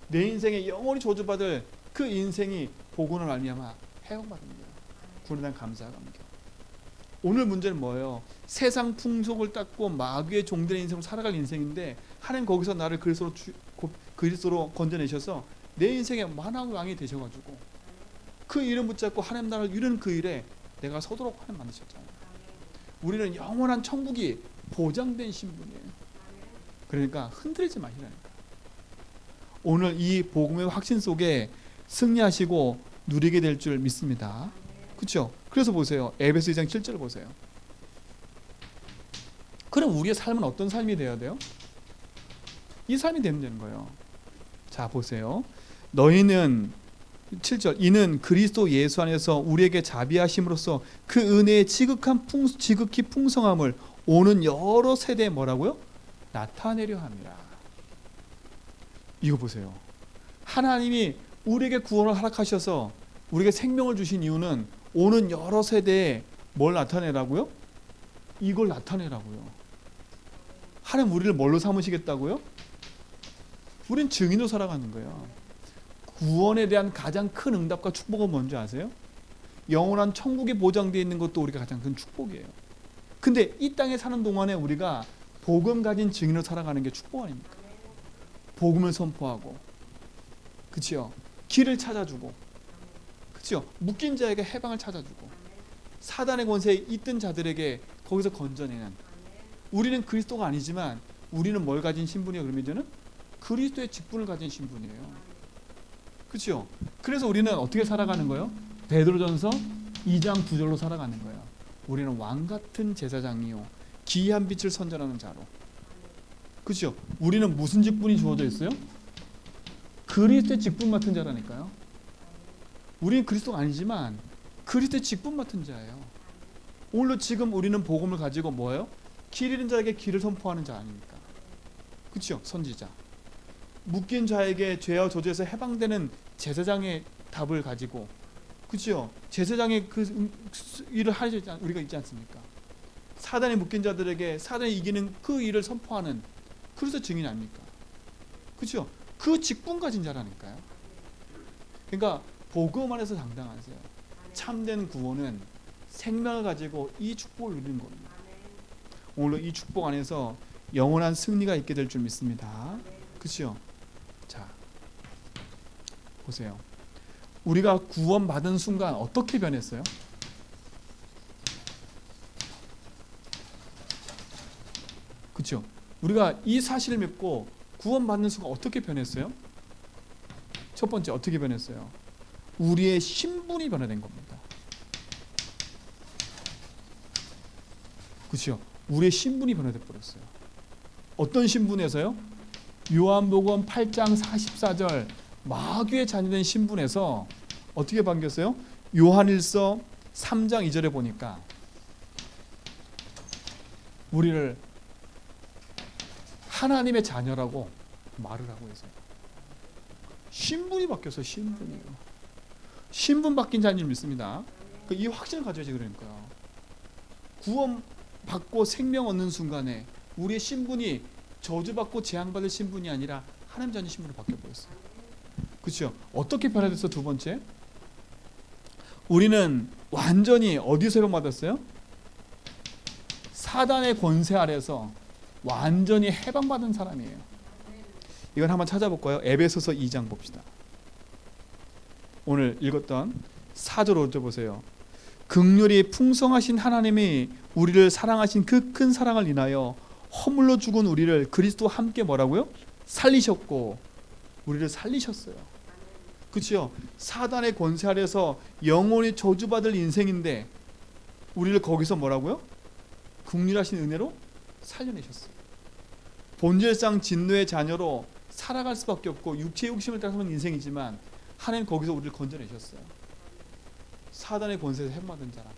내 인생에 영원히 저주받을 그 인생이 복음을 말미암아 회복받는 거예요. 구원에 대한 감사와 감격. 오늘 문제는 뭐예요? 세상 풍속을 닦고 마귀의 종된 인생으로 살아갈 인생인데 하나님 거기서 나를 그리스도로 건져내셔서 내 인생의 만왕의 왕이 되셔가지고 그 이름 붙잡고 하나님 나라를 이루는 그 일에 내가 서도록 하나님 만드셨잖아요. 우리는 영원한 천국이 보장된 신분이에요. 그러니까 흔들리지 마시라니까. 오늘 이 복음의 확신 속에 승리하시고 누리게 될 줄 믿습니다. 그렇죠? 그래서 보세요. 에베소 2장 7절 보세요. 그럼 우리의 삶은 어떤 삶이 되어야 돼요? 이 삶이 되면 되는 거예요. 자 보세요. 너희는 7절 이는 그리스도 예수 안에서 우리에게 자비하심으로써 그 은혜의 지극히 풍성함을 오는 여러 세대에 뭐라고요? 나타내려 함이라. 이거 보세요. 하나님이 우리에게 구원을 허락하셔서 우리에게 생명을 주신 이유는 오는 여러 세대에 뭘 나타내라고요? 이걸 나타내라고요. 하나님 우리를 뭘로 삼으시겠다고요? 우린 증인으로 살아가는 거예요. 구원에 대한 가장 큰 응답과 축복은 뭔지 아세요? 영원한 천국에 보장되어 있는 것도 우리가 가장 큰 축복이에요. 근데 이 땅에 사는 동안에 우리가 복음 가진 증인으로 살아가는 게 축복 아닙니까? 복음을 선포하고, 그렇죠? 길을 찾아주고, 그렇죠? 묶인 자에게 해방을 찾아주고, 사단의 권세에 있던 자들에게 거기서 건져내는. 우리는 그리스도가 아니지만 우리는 뭘 가진 신분이에요? 그러면 이제는 그리스도의 직분을 가진 신분이에요. 그렇죠? 그래서 우리는 어떻게 살아가는 거예요? 베드로전서 2장 9절로 살아가는 거예요. 우리는 왕 같은 제사장이요 기이한 빛을 선전하는 자로. 그렇죠? 우리는 무슨 직분이 주어져 있어요? 그리스도의 직분 맡은 자라니까요. 우리는 그리스도가 아니지만 그리스도의 직분 맡은 자예요. 오늘도 지금 우리는 복음을 가지고 뭐예요? 길 잃은 자에게 길을 선포하는 자 아닙니까? 그렇죠? 선지자. 묶인 자에게 죄와 저주에서 해방되는 제사장의 답을 가지고, 그렇죠? 제사장의 그 일을 하지 우리가 있지 않습니까? 사단에 묶인 자들에게 사단이 이기는 그 일을 선포하는 그리스도 증인 아닙니까? 그렇죠? 그 직분 가진 자라니까요. 그러니까 복음 안에서 당당하세요. 참된 구원은 생명을 가지고 이 축복을 누리는 겁니다. 오늘 이 축복 안에서 영원한 승리가 있게 될 줄 믿습니다. 그렇죠? 자, 보세요. 우리가 구원받은 순간 어떻게 변했어요? 그렇죠? 우리가 이 사실을 믿고 구원받는 순간 어떻게 변했어요? 첫 번째 어떻게 변했어요? 우리의 신분이 변화된 겁니다. 그렇죠? 우리의 신분이 변화돼 버렸어요. 어떤 신분에서요? 요한복음 8장 44절 마귀의 자녀된 신분에서 어떻게 바뀌었어요? 요한일서 3장 2절에 보니까 우리를 하나님의 자녀라고 말을 하고 있어요. 신분이 바뀌었어요. 신분이요. 신분 바뀐 자녀를 믿습니다. 이 확신을 가져야지. 그러니까요. 구원받고 생명 얻는 순간에 우리의 신분이 저주받고 재앙받을 신분이 아니라 하나님 자녀 신분으로 바뀌어버렸어요. 그렇죠? 어떻게 변화됐어? 두 번째, 우리는 완전히 어디서 해방받았어요? 사단의 권세 아래서 완전히 해방받은 사람이에요. 이건 한번 찾아볼까요? 에베소서 2장 봅시다. 오늘 읽었던 4절 5절 보세요. 긍휼이 풍성하신 하나님이 우리를 사랑하신 그 큰 사랑을 인하여 허물로 죽은 우리를 그리스도와 함께 뭐라고요? 살리셨고 우리를 살리셨어요. 그렇죠? 사단의 권세 아래서 영원히 저주받을 인생인데 우리를 거기서 뭐라고요? 긍휼하신 은혜로 살려내셨어요. 본질상 진노의 자녀로 살아갈 수밖에 없고 육체의 욕심을 따르는 인생이지만 하나님 거기서 우리를 건져내셨어요. 사단의 권세에서 해방받은 자라.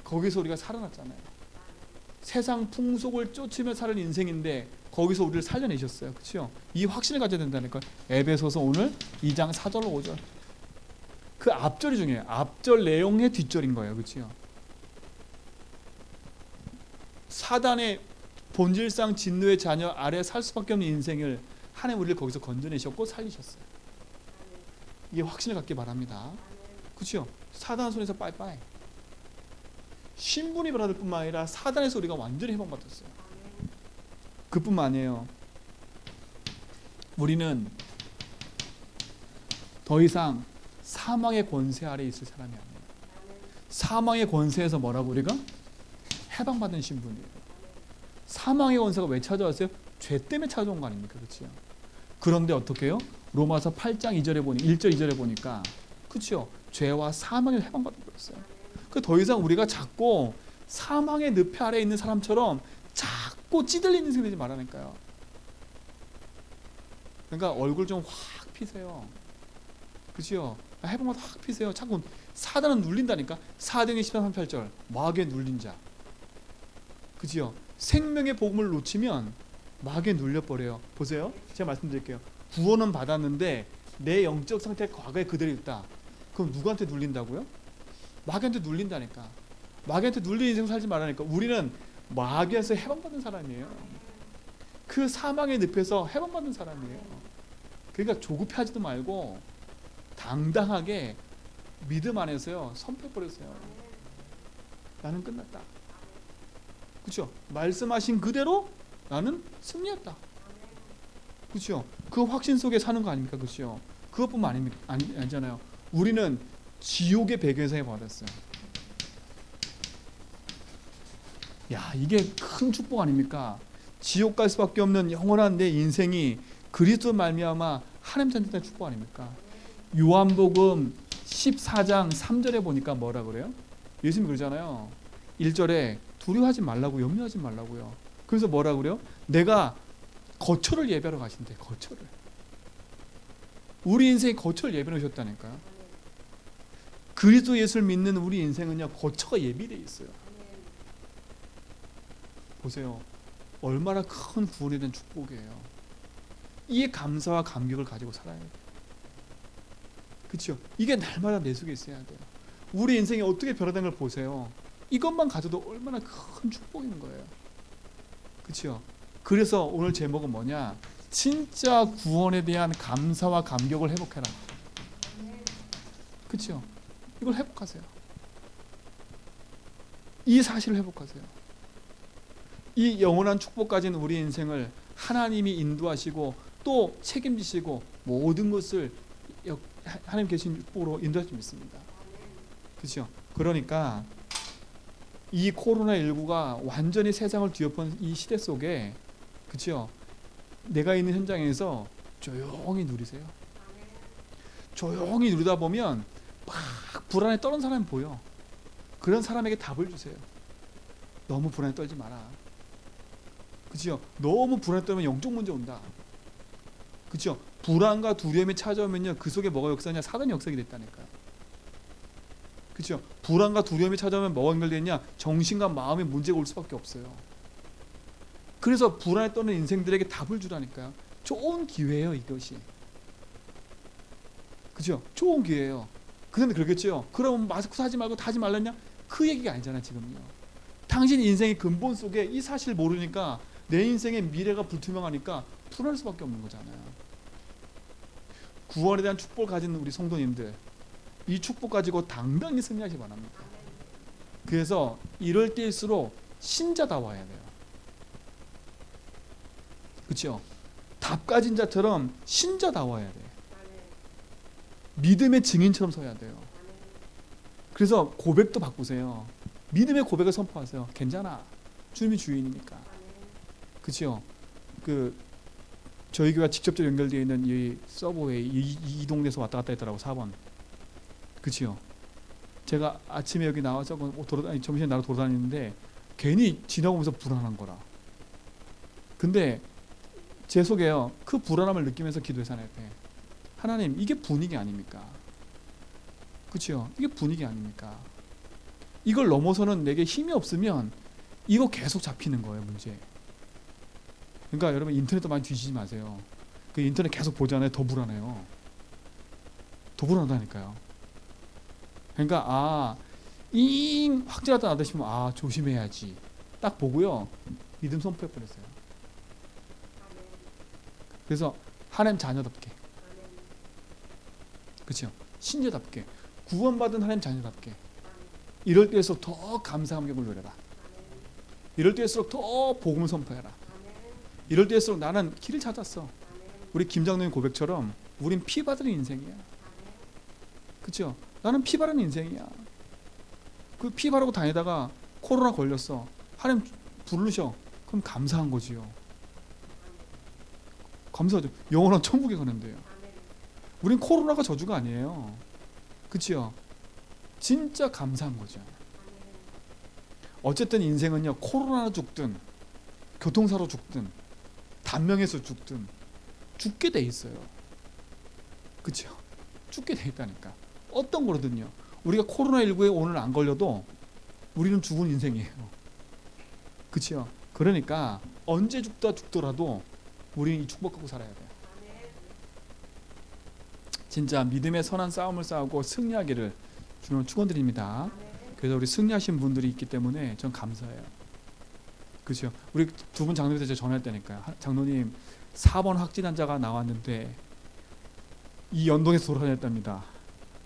거기서 우리가 살아났잖아요. 세상 풍속을 쫓으며 사는 인생인데 거기서 우리를 살려내셨어요. 그렇죠? 이 확신을 가져야 된다니까. 에베소서 오늘 2장 4절 5절. 그 앞절이 중요해요. 앞절 내용의 뒷절인 거예요. 그렇죠? 사단의 본질상 진노의 자녀 아래 살 수밖에 없는 인생을 하나님 우리를 거기서 건져내셨고 살리셨어요. 이게 확신을 갖기 바랍니다. 그렇죠? 사단 손에서 빠이빠이. 신분이 변화될 뿐만 아니라 사단에서 우리가 완전히 해방받았어요. 그뿐만 아니에요. 우리는 더 이상 사망의 권세 아래 있을 사람이 아니에요. 사망의 권세에서 뭐라고 우리가? 해방받은 신분이에요. 사망의 권세가 왜 찾아왔어요? 죄 때문에 찾아온 거 아닙니까? 그렇죠? 그런데 어떻게 해요? 로마서 8장 2절에 보니 1절 2절에 보니까 그렇죠? 죄와 사망을 해방받아 버렸어요. 그 더 이상 우리가 자꾸 사망의 늪에 아래 있는 사람처럼 자꾸 찌들리는 인생 되지 말라니까요. 그러니까 얼굴 좀 확 피세요. 그렇죠? 해방받아 확 피세요. 자꾸 사단은 눌린다니까. 사도행전 13장 8절 마귀에 눌린 자. 그렇죠? 생명의 복음을 놓치면 마귀에 눌려버려요. 보세요. 제가 말씀드릴게요. 구원은 받았는데 내 영적 상태가 과거에 그대로 있다. 그럼 누구한테 눌린다고요? 마귀한테 눌린다니까. 마귀한테 눌린 인생 살지 말라니까. 우리는 마귀에서 해방받은 사람이에요. 그 사망의 늪에서 해방받은 사람이에요. 그러니까 조급해하지도 말고 당당하게 믿음 안에서요 선포해버렸어요. 나는 끝났다. 그렇죠? 말씀하신 그대로 나는 승리했다. 그렇죠? 그 확신 속에 사는 거 아닙니까? 그렇죠? 그것뿐만 아니잖아요. 우리는 지옥의 배경에서 받았어요. 야, 이게 큰 축복 아닙니까? 지옥 갈 수밖에 없는 영원한 내 인생이 그리스도 말미암아 하나님 자녀의 축복 아닙니까? 요한복음 14장 3절에 보니까 뭐라 그래요? 예수님이 그러잖아요. 1절에 두려워하지 말라고, 염려하지 말라고요. 그래서 뭐라 그래요? 내가 거처를 예배하러 가신대. 거처를. 우리 인생에 거처를 예배해 오셨다니까요. 그리스도 예수를 믿는 우리 인생은요 거처가 예비되어 있어요. 보세요. 얼마나 큰 구원에 대한 축복이에요. 이 감사와 감격을 가지고 살아야 돼요. 그렇죠? 이게 날마다 내 속에 있어야 돼요. 우리 인생이 어떻게 변화된 걸 보세요. 이것만 가져도 얼마나 큰 축복인 거예요. 그렇죠? 그래서 오늘 제목은 뭐냐? 진짜 구원에 대한 감사와 감격을 회복해라. 그렇죠? 이걸 회복하세요. 이 사실을 회복하세요. 이 영원한 축복 가진 우리 인생을 하나님이 인도하시고 또 책임지시고 모든 것을 하나님 계신 축복으로 인도할 수 있습니다. 그렇죠? 그러니까 이 코로나19가 완전히 세상을 뒤엎은 이 시대 속에, 그렇죠? 내가 있는 현장에서 조용히 누리세요. 조용히 누리다 보면 막 불안에 떠는 사람이 보여. 그런 사람에게 답을 주세요. 너무 불안에 떨지 마라. 그렇죠? 너무 불안에 떨면 영적 문제 온다. 그렇죠? 불안과 두려움이 찾아오면요, 그 속에 뭐가 역사냐? 사단이 역사가 됐다니까요. 그렇죠? 불안과 두려움이 찾아오면 뭐가 연결되냐? 정신과 마음의 문제가 올 수밖에 없어요. 그래서 불안에 떠는 인생들에게 답을 주라니까요. 좋은 기회예요, 이것이. 그죠? 좋은 기회예요. 그런데 그러겠죠. 그럼 마스크 사지 말고 타지 말랬냐? 그 얘기가 아니잖아, 지금요. 당신 인생의 근본 속에 이 사실을 모르니까 내 인생의 미래가 불투명하니까 불안할 수밖에 없는 거잖아요. 구원에 대한 축복을 가진 우리 성도님들, 이 축복 가지고 당당히 승리하시기 바랍니다. 그래서 이럴 때일수록 신자다워야 돼요. 그렇죠? 답 가진 자처럼 신자다워야 돼요. 믿음의 증인처럼 서야 돼요. 그래서 고백도 바꾸세요. 믿음의 고백을 선포하세요. 괜찮아. 주님이 주인이니까. 그렇죠? 저희 교회가 직접적으로 연결되어 있는 이 서브웨이 이 동네에서 왔다 갔다 했더라고. 4번. 그렇죠? 제가 아침에 여기 나와서 점심에 나로 돌아다니는데 괜히 지나오면서 불안한 거라. 근데 제 속에요, 그 불안함을 느끼면서 기도했잖아요. 하나님, 이게 분위기 아닙니까? 그렇죠? 이게 분위기 아닙니까? 이걸 넘어서는 내게 힘이 없으면 이거 계속 잡히는 거예요, 문제. 그러니까 여러분, 인터넷도 많이 뒤지지 마세요. 그 인터넷 계속 보잖아요. 더 불안해요. 더 불안하다니까요. 그러니까 확진하다 나다시면 조심해야지. 딱 보고요, 믿음 선포해 버렸어요. 그래서 하나님 자녀답게, 그렇죠? 신자답게, 구원받은 하나님 자녀답게, 이럴 때일수록 더 감사 감격을 누려라. 이럴 때일수록 더 복음을 선포해라. 이럴 때일수록 나는 길을 찾았어. 우리 김장로님 고백처럼 우린 피 받은 인생이야. 그렇죠? 나는 피 바른 인생이야. 그 피 바르고 다니다가 코로나 걸렸어. 하나님 부르셔. 그럼 감사한 거지요. 감사하죠. 영원한 천국에 가는데요. 우린 코로나가 저주가 아니에요. 그렇죠? 진짜 감사한 거죠. 어쨌든 인생은요, 코로나로 죽든 교통사로 죽든 단명에서 죽든 죽게 돼 있어요. 그렇죠? 죽게 돼 있다니까. 어떤 거로든요. 우리가 코로나19에 오늘 안 걸려도 우리는 죽은 인생이에요. 그렇죠? 그러니까 언제 죽더라도 우리는 이 축복 갖고 살아야 돼요. 진짜 믿음의 선한 싸움을 싸우고 승리하기를 주님 축원드립니다. 그래서 우리 승리하신 분들이 있기 때문에 전 감사해요. 그렇죠? 우리 두 분 장로님한테 제가 전화할 때니까요. 장로님, 4번 확진 환자가 나왔는데 이 연동에서 돌아다녔답니다.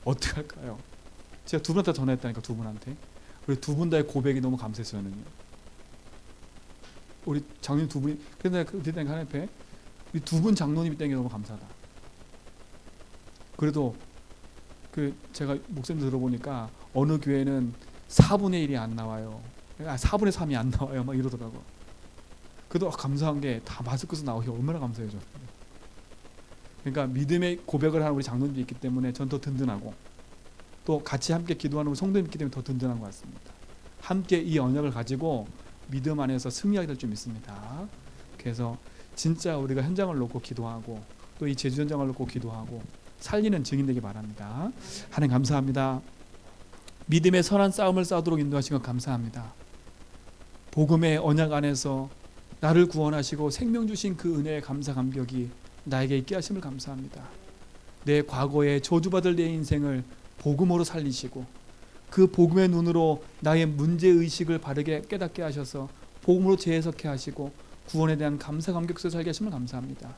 어떻게 할까요? 제가 두 분한테 전화했다니까, 두 분한테. 우리 두 분 다의 고백이 너무 감사했어요. 저는요. 우리 장로님 두 분이, 그런데 그때 하나님 앞에 우리 두 분 장로님이 있다는 게 너무 감사하다. 그래도 제가 목소리 들어보니까 어느 교회는 4분의 1이 안 나와요. 4분의 3이 안 나와요. 막 이러더라고. 그래도 감사한 게 다 마스크 써 나오기 얼마나 감사해요. 저는. 그러니까 믿음의 고백을 하는 우리 장로님이 있기 때문에 전 더 든든하고, 또 같이 함께 기도하는 우리 성도님 있기 때문에 더 든든한 것 같습니다. 함께 이 언약을 가지고 믿음 안에서 승리하게 될 줄 믿습니다. 그래서 진짜 우리가 현장을 놓고 기도하고, 또 이 제주 현장을 놓고 기도하고 살리는 증인 되기 바랍니다. 하나님 감사합니다. 믿음의 선한 싸움을 싸우도록 인도하신 것 감사합니다. 복음의 언약 안에서 나를 구원하시고 생명 주신 그 은혜의 감사 감격이 나에게 있게 하심을 감사합니다. 내 과거에 저주받을 내 인생을 복음으로 살리시고, 그 복음의 눈으로 나의 문제의식을 바르게 깨닫게 하셔서 복음으로 재해석해 하시고 구원에 대한 감사 감격 속에 살게 하심을 감사합니다.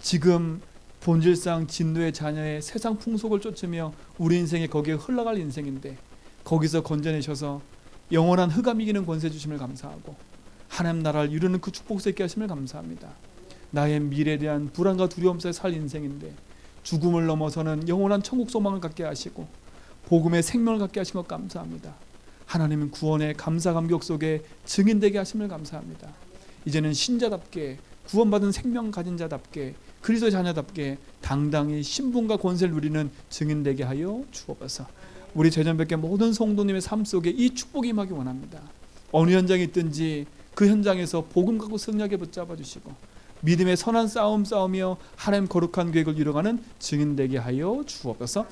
지금 본질상 진노의 자녀의 세상 풍속을 쫓으며 우리 인생이 거기에 흘러갈 인생인데, 거기서 건져내셔서 영원한 흑암 이기는 권세 주심을 감사하고 하나님 나라를 이루는 그 축복 있게 하심을 감사합니다. 나의 미래에 대한 불안과 두려움 속에 살 인생인데 죽음을 넘어서는 영원한 천국 소망을 갖게 하시고 복음의 생명을 갖게 하신 것 감사합니다. 하나님은 구원의 감사 감격 속에 증인되게 하심을 감사합니다. 이제는 신자답게 구원받은 생명 가진 자답게 그리스도 자녀답게 당당히 신분과 권세를 누리는 증인되게 하여 주옵소서. 우리 제전백회 모든 성도님의 삶 속에 이 축복이 임하기 원합니다. 어느 현장에 있든지 그 현장에서 복음 갖고 승리하게 붙잡아 주시고 믿음의 선한 싸움 싸우며 하나님 거룩한 계획을 이뤄가는 증인되게 하여 주옵소서.